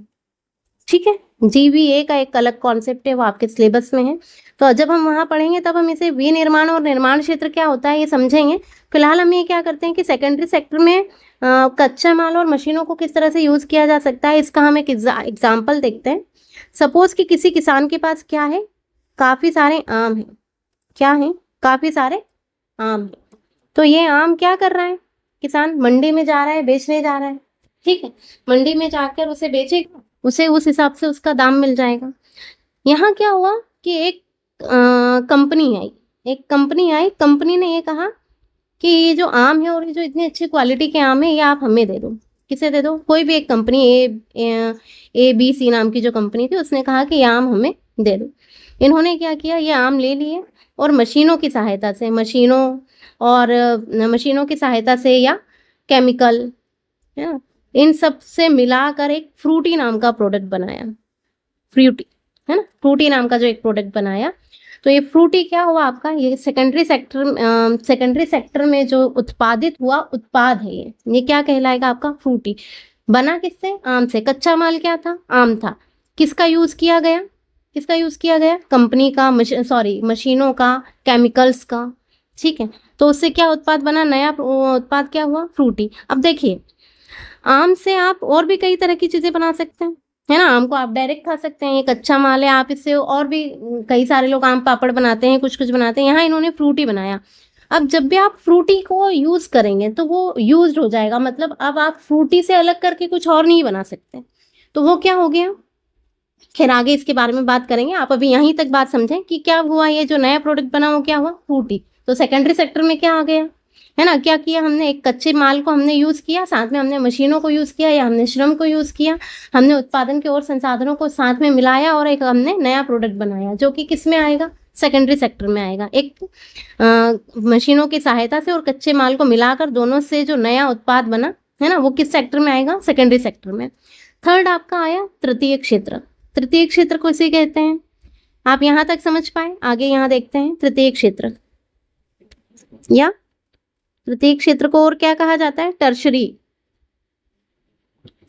ठीक है। जीवीए का एक अलग कॉन्सेप्ट है, वो आपके सिलेबस में है, तो जब हम वहां पढ़ेंगे तब हम इसे विनिर्माण और निर्माण क्षेत्र क्या होता है ये समझेंगे। फिलहाल हम ये क्या करते हैं कि सेकेंडरी सेक्टर में कच्चा माल और मशीनों को किस तरह से यूज किया जा सकता है इसका हम एक एग्जाम्पल देखते हैं। सपोज कि किसी किसान के पास क्या है? काफी सारे आम है। क्या है? काफी सारे आम है। तो ये आम क्या कर रहा है? किसान मंडी में जा रहा है, बेचने जा रहा है, ठीक है। मंडी में जाकर उसे बेचेगा, उसे उस हिसाब से उसका दाम मिल जाएगा। यहाँ क्या हुआ कि एक कंपनी आई, कंपनी ने ये कहा कि ये जो आम है और ये जो इतनी अच्छी क्वालिटी के आम है ये आप हमें दे दो। किसे दे दो? कोई भी एक कंपनी, ए बी सी नाम की जो कंपनी थी उसने कहा कि ये आम हमें दे दो। इन्होंने क्या किया? ये आम ले लिए और मशीनों की सहायता से, मशीनों की सहायता से या केमिकल, है ना, इन सब से मिलाकर एक फ्रूटी नाम का प्रोडक्ट बनाया। फ्रूटी, है ना, फ्रूटी नाम का जो एक प्रोडक्ट बनाया। तो ये फ्रूटी क्या हुआ आपका? ये सेकेंडरी सेक्टर में जो उत्पादित हुआ उत्पाद है, ये क्या कहलाएगा आपका? फ्रूटी। बना किससे? आम से। कच्चा माल क्या था? आम था। किसका यूज किया गया? कंपनी का, मशीनों का, केमिकल्स का, ठीक है। तो उससे क्या उत्पाद बना? नया उत्पाद क्या हुआ? फ्रूटी। अब देखिए, आम से आप और भी कई तरह की चीजें बना सकते हैं, है ना। आम को आप डायरेक्ट खा सकते हैं, ये कच्चा माल है, आप इससे और भी, कई सारे लोग आम पापड़ बनाते हैं, कुछ कुछ बनाते हैं, यहाँ इन्होंने फ्रूटी बनाया। अब जब भी आप फ्रूटी को यूज करेंगे तो वो यूज हो जाएगा, मतलब अब आप फ्रूटी से अलग करके कुछ और नहीं बना सकते, तो वो क्या हो गया? खैर आगे इसके बारे में बात करेंगे, आप अभी यहीं तक बात समझें कि क्या हुआ, ये जो नया प्रोडक्ट बना वो क्या हुआ? फ्रूटी। तो सेकेंडरी सेक्टर में क्या आ गया, है ना, क्या किया हमने? एक कच्चे माल को हमने यूज किया, साथ में हमने मशीनों को यूज किया या हमने श्रम को यूज किया, हमने उत्पादन के और संसाधनों को साथ में मिलाया और एक हमने नया प्रोडक्ट बनाया, जो कि किस में आएगा? सेकेंडरी सेक्टर में आएगा। एक मशीनों की सहायता से और कच्चे माल को मिलाकर दोनों से जो नया उत्पाद बना, है ना, वो किस सेक्टर में आएगा? सेकेंडरी सेक्टर में। थर्ड आपका आया तृतीय क्षेत्र। तृतीय क्षेत्र को इसे कहते हैं। आप यहां तक समझ पाए? आगे यहां देखते हैं तृतीय क्षेत्र, या तृतीय क्षेत्र को और क्या कहा जाता है? टर्शरी।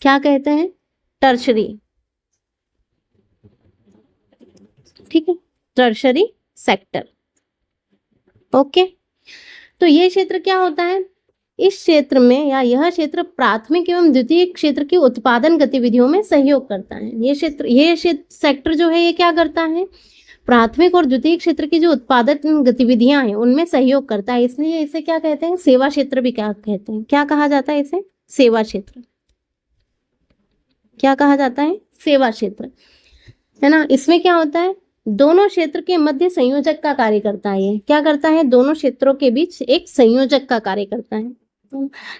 क्या कहते हैं? टर्शरी, ठीक है, टर्शरी सेक्टर। ओके, तो ये क्षेत्र क्या होता है? इस क्षेत्र में, या यह क्षेत्र प्राथमिक एवं द्वितीय क्षेत्र की उत्पादन गतिविधियों में सहयोग करता है। ये सेक्टर जो है ये क्या करता है? प्राथमिक और द्वितीय क्षेत्र की जो उत्पादन गतिविधियां हैं उनमें सहयोग करता है, इसलिए इसे क्या कहते हैं? सेवा क्षेत्र भी क्या कहते हैं? क्या कहा जाता है इसे? सेवा क्षेत्र। क्या कहा जाता है? सेवा क्षेत्र, है ना। इसमें क्या होता है? दोनों क्षेत्र के मध्य संयोजक का कार्य करता है। ये क्या करता है? दोनों क्षेत्रों के बीच एक संयोजक का कार्य करता है।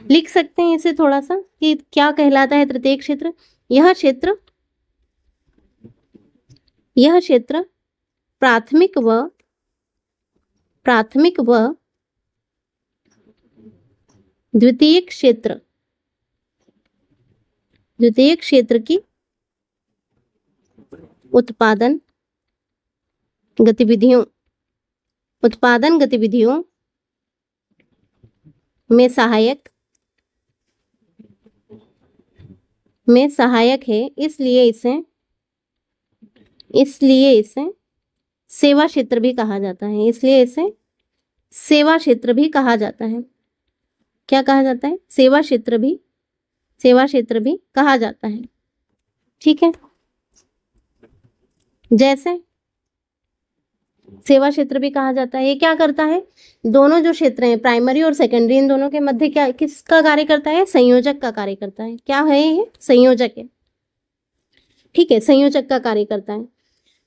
लिख सकते हैं इसे थोड़ा सा कि क्या कहलाता है तृतीय क्षेत्र। यह क्षेत्र प्राथमिक व द्वितीय क्षेत्र की उत्पादन गतिविधियों में सहायक है, इसलिए इसे सेवा क्षेत्र भी कहा जाता है। क्या कहा जाता है? सेवा क्षेत्र भी कहा जाता है, ठीक है। जैसे सेवा क्षेत्र भी कहा जाता है, ये क्या करता है? दोनों जो क्षेत्र हैं प्राइमरी और सेकेंडरी, इन दोनों के मध्य क्या, किसका कार्य करता है? संयोजक का कार्य करता है। क्या है ये? संयोजक है, ठीक है, संयोजक का कार्य करता है।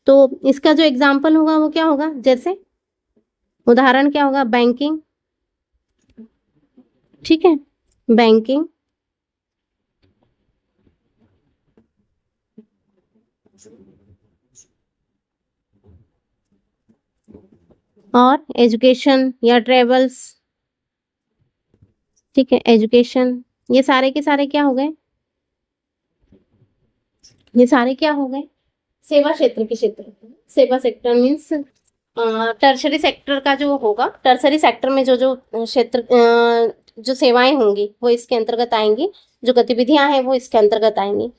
तो इसका जो एग्जाम्पल होगा वो क्या होगा? जैसे उदाहरण क्या होगा? बैंकिंग, ठीक है, बैंकिंग, और एजुकेशन या ट्रेवल्स, ठीक है, एजुकेशन, ये सारे के सारे क्या हो गए, ये सारे क्या हो गए, सेवा क्षेत्र के क्षेत्र। सेवा सेक्टर मीन्स टर्शरी सेक्टर का जो होगा, टर्शरी सेक्टर में जो जो क्षेत्र जो सेवाएं होंगी वो इसके अंतर्गत आएंगी, जो गतिविधियां हैं वो इसके अंतर्गत आएंगी।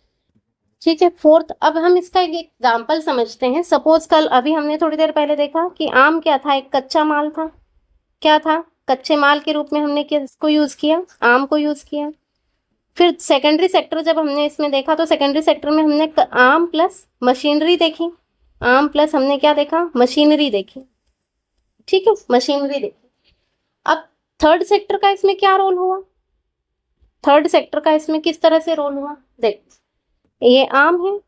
ठीक है। फोर्थ, अब हम इसका एक एग्जाम्पल समझते हैं। सपोज कल अभी हमने थोड़ी देर पहले देखा कि आम क्या था, एक कच्चा माल था। क्या था, कच्चे माल के रूप में हमने किसको यूज किया, आम को यूज किया। फिर सेकेंडरी सेक्टर जब हमने इसमें देखा तो सेकेंडरी सेक्टर में हमने आम प्लस मशीनरी देखी, आम प्लस हमने क्या देखा, मशीनरी देखी। ठीक है, मशीनरी देखी। अब थर्ड सेक्टर का इसमें क्या रोल हुआ, थर्ड सेक्टर का इसमें किस तरह से रोल हुआ, देख ये आम है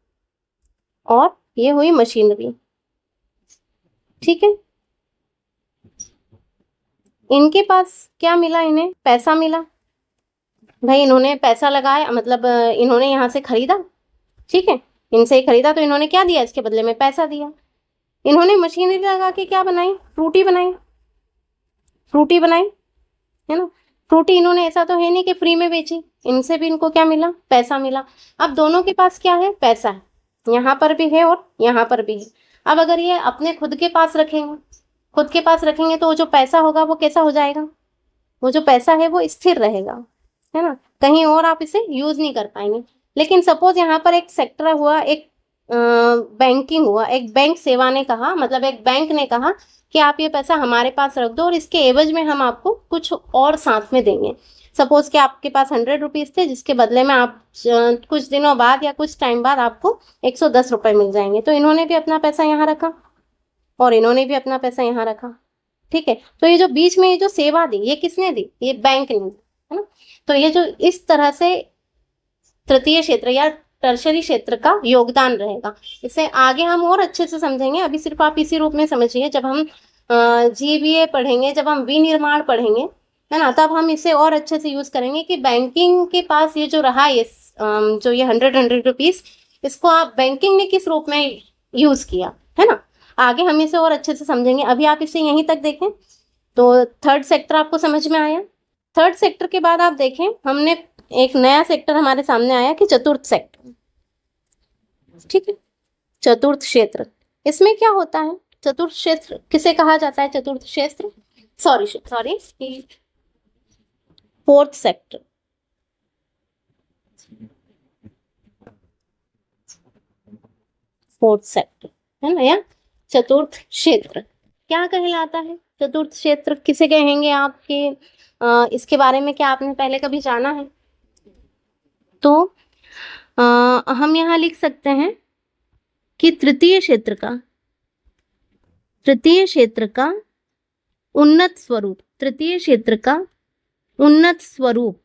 और ये हुई मशीनरी। ठीक है, इनके पास क्या मिला, इन्हें पैसा मिला। भाई इन्होंने पैसा लगाया, मतलब इन्होंने यहाँ से खरीदा, ठीक है, इनसे खरीदा तो इन्होंने क्या दिया, इसके बदले में पैसा दिया। इन्होंने मशीनरी लगा के क्या बनाई, फ्रूटी बनाई, फ्रूटी बनाई, है ना। फ्रूटी इन्होंने, ऐसा तो है नहीं कि फ्री में बेची, इनसे भी इनको क्या मिला, पैसा मिला। अब दोनों के पास क्या है, पैसा है, यहाँ पर भी है और यहाँ पर भी है। अब अगर ये अपने खुद के पास रखेंगे, खुद के पास रखेंगे तो जो पैसा होगा वो कैसा हो जाएगा, वो जो पैसा है वो स्थिर रहेगा, है ना, कहीं और आप इसे यूज नहीं कर पाएंगे। लेकिन सपोज यहाँ पर एक सेक्टर हुआ, एक बैंकिंग हुआ, एक बैंक सेवा ने कहा, मतलब एक बैंक ने कहा कि आप ये पैसा हमारे पास रख दो और इसके एवज में हम आपको कुछ और साथ में देंगे। सपोज कि आपके पास 100 रुपीज थे, जिसके बदले में आप कुछ दिनों बाद या कुछ टाइम बाद आपको 110 रुपए मिल जाएंगे। तो इन्होंने भी अपना पैसा यहाँ रखा और इन्होंने भी अपना पैसा यहाँ रखा। ठीक है, तो ये जो बीच में ये जो सेवा दी, ये किसने दी, ये बैंक ने दी, है ना। तो ये जो इस तरह से तृतीय क्षेत्र या टर्शरी क्षेत्र का योगदान रहेगा। इसे आगे हम और अच्छे से समझेंगे, अभी सिर्फ आप इसी रूप में समझिए। जब हम जीबीए पढ़ेंगे, जब हम विनिर्माण पढ़ेंगे, है ना, तब हम इसे और अच्छे से यूज करेंगे कि बैंकिंग के पास ये जो रहा, ये जो ये 100 रुपीज, इसको आप बैंकिंग ने किस रूप में यूज किया, है ना। आगे हम इसे और अच्छे से समझेंगे, अभी आप इसे यहीं तक देखें। तो थर्ड सेक्टर आपको समझ में आया। थर्ड सेक्टर के बाद आप देखें, हमने एक नया सेक्टर हमारे सामने आया कि चतुर्थ सेक्टर। ठीक है, चतुर्थ क्षेत्र, इसमें क्या होता है, चतुर्थ क्षेत्र किसे कहा जाता है, चतुर्थ क्षेत्र, sorry fourth sector. Fourth sector, है ना, या चतुर्थ क्षेत्र क्या कहलाता है, चतुर्थ क्षेत्र किसे कहेंगे आपके, इसके बारे में क्या आपने पहले कभी जाना है। तो हम यहाँ लिख सकते हैं कि तृतीय क्षेत्र का उन्नत स्वरूप, तृतीय क्षेत्र का उन्नत स्वरूप,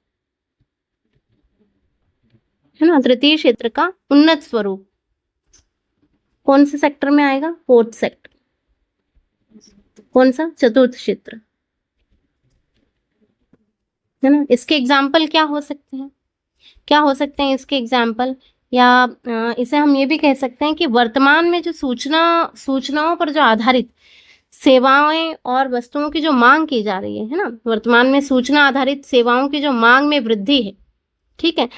है ना, तृतीय क्षेत्र का उन्नत स्वरूप कौन से सेक्टर में आएगा, फोर्थ सेक्टर। कौन सा, चतुर्थ क्षेत्र, है ना। इसके एग्जाम्पल क्या हो सकते हैं, क्या हो सकते हैं इसके एग्जाम्पल, या इसे हम ये भी कह सकते हैं कि वर्तमान में जो सूचनाओं पर जो आधारित सेवाएं और वस्तुओं की जो मांग की जा रही है ना, वर्तमान में सूचना आधारित सेवाओं की जो मांग में वृद्धि है, ठीक है,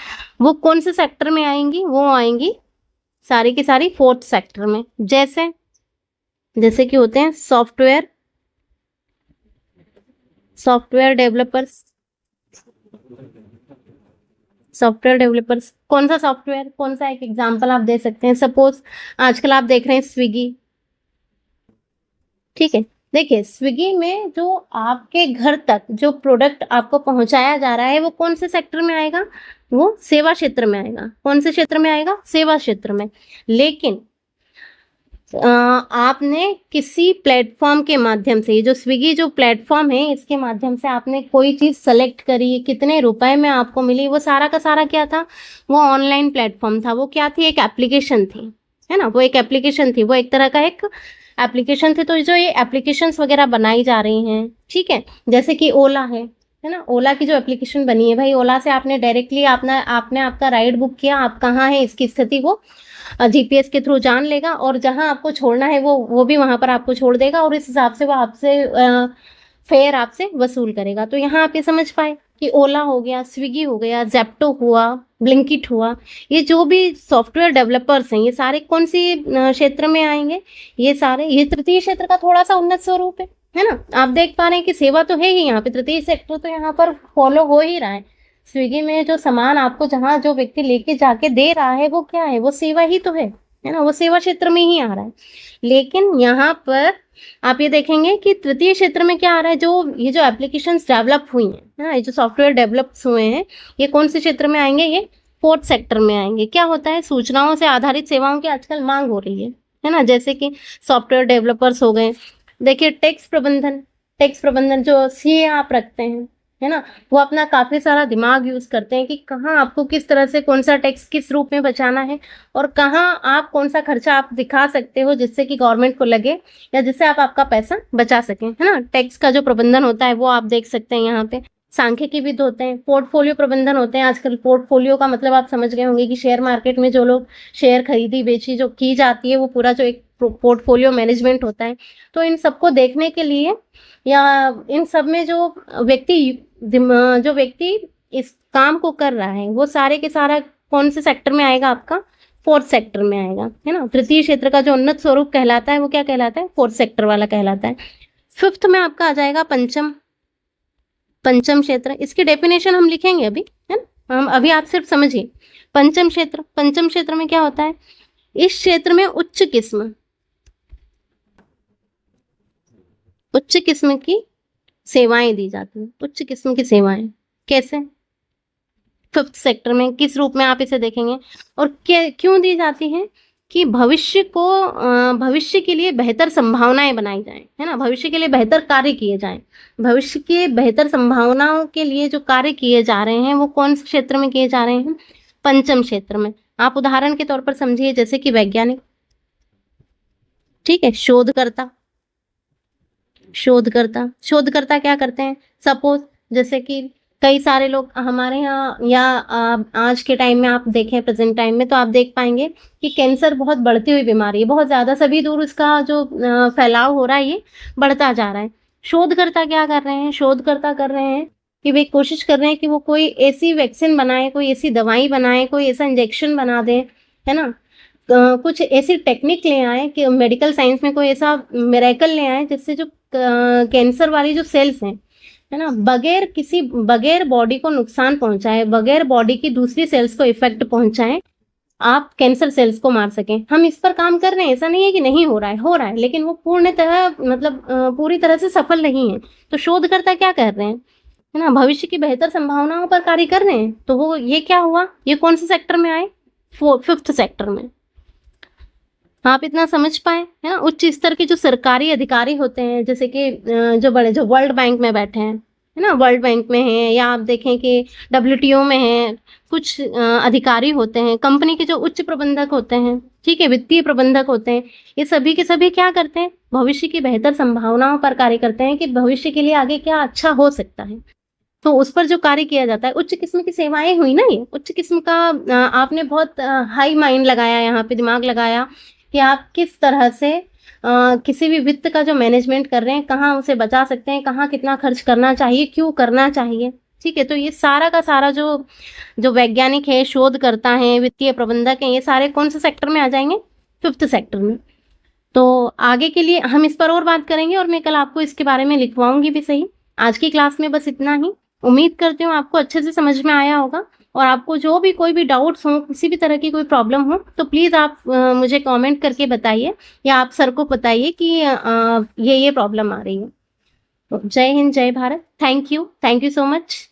वो कौन से सेक्टर में आएंगी, वो आएंगी सारी की सारी फोर्थ सेक्टर में। जैसे कि होते हैं सॉफ्टवेयर डेवलपर्स, कौन सा सॉफ्टवेयर, कौन सा एक एग्जांपल आप दे सकते हैं। सपोज आजकल आप देख रहे हैं स्विगी, ठीक है, देखिए स्विगी में जो आपके घर तक जो प्रोडक्ट आपको पहुंचाया जा रहा है वो कौन से सेक्टर में आएगा, वो सेवा क्षेत्र में आएगा। कौन से क्षेत्र में आएगा, सेवा क्षेत्र में। लेकिन आपने किसी प्लेटफॉर्म के माध्यम से, ये जो स्विगी जो प्लेटफॉर्म है इसके माध्यम से आपने कोई चीज सेलेक्ट करी, कितने रुपए में आपको मिली, वो सारा का सारा क्या था, वो ऑनलाइन प्लेटफॉर्म था। वो क्या थी, एक एप्लीकेशन थी, है ना, वो एक एप्लीकेशन थी, वो एक तरह का एक एप्लीकेशन थे। तो जो ये एप्लीकेशंस वगैरह बनाई जा रही हैं, ठीक है, जैसे कि ओला है, है ना। ओला की जो एप्लीकेशन बनी है भाई, ओला से आपने डायरेक्टली आपने आपका राइड बुक किया, आप कहाँ हैं इसकी स्थिति वो जीपीएस के थ्रू जान लेगा, और जहां आपको छोड़ना है वो भी वहां पर आपको छोड़ देगा, और इस हिसाब से वो आपसे फेयर आपसे वसूल करेगा। तो यहाँ आप ये समझ पाए कि ओला हो गया, स्विगी हो गया, जेप्टो हुआ, ब्लिंकिट हुआ, ये जो भी सॉफ्टवेयर डेवलपर्स हैं, ये सारे कौन सी क्षेत्र में आएंगे, ये तृतीय क्षेत्र का थोड़ा सा उन्नत स्वरूप है ना। आप देख पा रहे हैं कि सेवा तो है ही यहाँ पे, तृतीय सेक्टर तो यहाँ पर फॉलो हो ही रहा है। स्विगी में जो सामान आपको जहाँ जो व्यक्ति लेके जाके दे रहा है वो क्या है, वो सेवा ही तो है ना, वो सेवा क्षेत्र में ही आ रहा है। लेकिन यहाँ पर आप ये देखेंगे कि तृतीय क्षेत्र में क्या आ रहा है, जो ये जो एप्लीकेशंस डेवलप हुई हैं, है ना, ये जो सॉफ्टवेयर डेवलप हुए हैं, ये कौन से क्षेत्र में आएंगे, ये फोर्थ सेक्टर में आएंगे। क्या होता है, सूचनाओं से आधारित सेवाओं की आजकल मांग हो रही है ना, जैसे कि सॉफ्टवेयर डेवलपर्स हो गए। देखिए टैक्स प्रबंधन जो सीए आप रखते हैं, है ना, वो अपना काफी सारा दिमाग यूज करते हैं कि कहाँ आपको किस तरह से कौन सा टैक्स किस रूप में बचाना है, और कहाँ आप कौन सा खर्चा आप दिखा सकते हो जिससे कि गवर्नमेंट को लगे, या जिससे आप आपका पैसा बचा सकें, है ना। टैक्स का जो प्रबंधन होता है वो आप देख सकते हैं यहाँ पे। सांख्यिकी विद होते हैं, पोर्टफोलियो प्रबंधन होते हैं। आजकल पोर्टफोलियो का मतलब आप समझ गए होंगे कि शेयर मार्केट में जो लोग शेयर खरीदी बेची जो की जाती है, वो पूरा जो एक पोर्टफोलियो मैनेजमेंट होता है। तो इन सबको देखने के लिए, या इन सब में जो व्यक्ति इस काम को कर रहा है, वो सारे के सारा कौन से सेक्टर में आएगा, आपका फोर्थ सेक्टर में आएगा, है ना। तृतीय क्षेत्र का जो उन्नत स्वरूप कहलाता है वो क्या कहलाता है, फोर्थ सेक्टर वाला कहलाता है। फिफ्थ में आपका आ जाएगा पंचम क्षेत्र। इसकी डेफिनेशन हम लिखेंगे अभी, है ना, हम अभी आप सिर्फ समझिए। पंचम क्षेत्र में क्या होता है, इस क्षेत्र में उच्च किस्म की सेवाएं दी जाती हैं। उच्च किस्म की सेवाएं कैसे, फिफ्थ सेक्टर में किस रूप में आप इसे देखेंगे, और क्यों दी जाती हैं, कि भविष्य के लिए बेहतर संभावनाएं बनाई जाएं, है ना, भविष्य के लिए बेहतर कार्य किए जाएं। भविष्य के बेहतर संभावनाओं के लिए जो कार्य किए जा रहे हैं वो कौन से क्षेत्र में किए जा रहे हैं, पंचम क्षेत्र में। आप उदाहरण के तौर पर समझिए, जैसे कि वैज्ञानिक, ठीक है, शोधकर्ता क्या करते हैं, सपोज जैसे कि कई सारे लोग हमारे यहाँ, या आज के टाइम में आप देखें, प्रेजेंट टाइम में, तो आप देख पाएंगे कि कैंसर बहुत बढ़ती हुई बीमारी है, बहुत ज़्यादा, सभी दूर इसका जो फैलाव हो रहा है ये बढ़ता जा रहा है। शोधकर्ता क्या कर रहे हैं, शोधकर्ता कर रहे हैं कि वे कोशिश कर रहे हैं कि वो कोई ऐसी वैक्सीन बनाए, कोई ऐसी दवाई बनाए, कोई ऐसा इंजेक्शन बना दे, है ना, कुछ ऐसी टेक्निक ले आए कि मेडिकल साइंस में कोई ऐसा मिरेकल ले आए जिससे जो कैंसर वाली जो सेल्स हैं, है ना, बगैर बॉडी को नुकसान पहुंचाए, बगैर बॉडी की दूसरी सेल्स को इफेक्ट पहुंचाए, आप कैंसर सेल्स को मार सकें। हम इस पर काम कर रहे हैं, ऐसा नहीं है कि नहीं हो रहा है, लेकिन वो पूरी तरह से सफल नहीं है। तो शोधकर्ता क्या कर रहे हैं, है ना, भविष्य की बेहतर संभावनाओं पर कार्य कर रहे हैं। तो वो ये क्या हुआ, ये कौन से सेक्टर में आए, फिफ्थ सेक्टर में। आप इतना समझ पाए, है ना। उच्च स्तर के जो सरकारी अधिकारी होते हैं, जैसे कि जो वर्ल्ड बैंक में बैठे हैं, है ना, वर्ल्ड बैंक में हैं, या आप देखें कि डब्ल्यूटीओ में हैं, कुछ अधिकारी होते हैं, कंपनी के जो उच्च प्रबंधक होते हैं, ठीक है, वित्तीय प्रबंधक होते हैं, ये सभी के सभी क्या करते हैं, भविष्य की बेहतर संभावनाओं पर कार्य करते हैं कि भविष्य के लिए आगे क्या अच्छा हो सकता है। तो उस पर जो कार्य किया जाता है, उच्च किस्म की सेवाएं हुई ना, ये उच्च किस्म का आपने बहुत हाई माइंड लगाया, यहाँ पे दिमाग लगाया कि आप किस तरह से किसी भी वित्त का जो मैनेजमेंट कर रहे हैं, कहाँ उसे बचा सकते हैं, कहाँ कितना खर्च करना चाहिए, क्यों करना चाहिए, ठीक है। तो ये सारा का सारा जो वैज्ञानिक है, शोधकर्ता हैं, वित्तीय प्रबंधक हैं, ये सारे कौन से सेक्टर में आ जाएंगे, फिफ्थ सेक्टर में। तो आगे के लिए हम इस पर और बात करेंगे, और मैं कल आपको इसके बारे में लिखवाऊंगी भी सही। आज की क्लास में बस इतना ही। उम्मीद करती हूँ आपको अच्छे से समझ में आया होगा, और आपको जो भी कोई भी डाउट्स हो, किसी भी तरह की कोई प्रॉब्लम हो, तो प्लीज़ आप मुझे कमेंट करके बताइए, या आप सर को बताइए कि ये प्रॉब्लम आ रही है। तो जय हिंद, जय Bharat, thank you so much.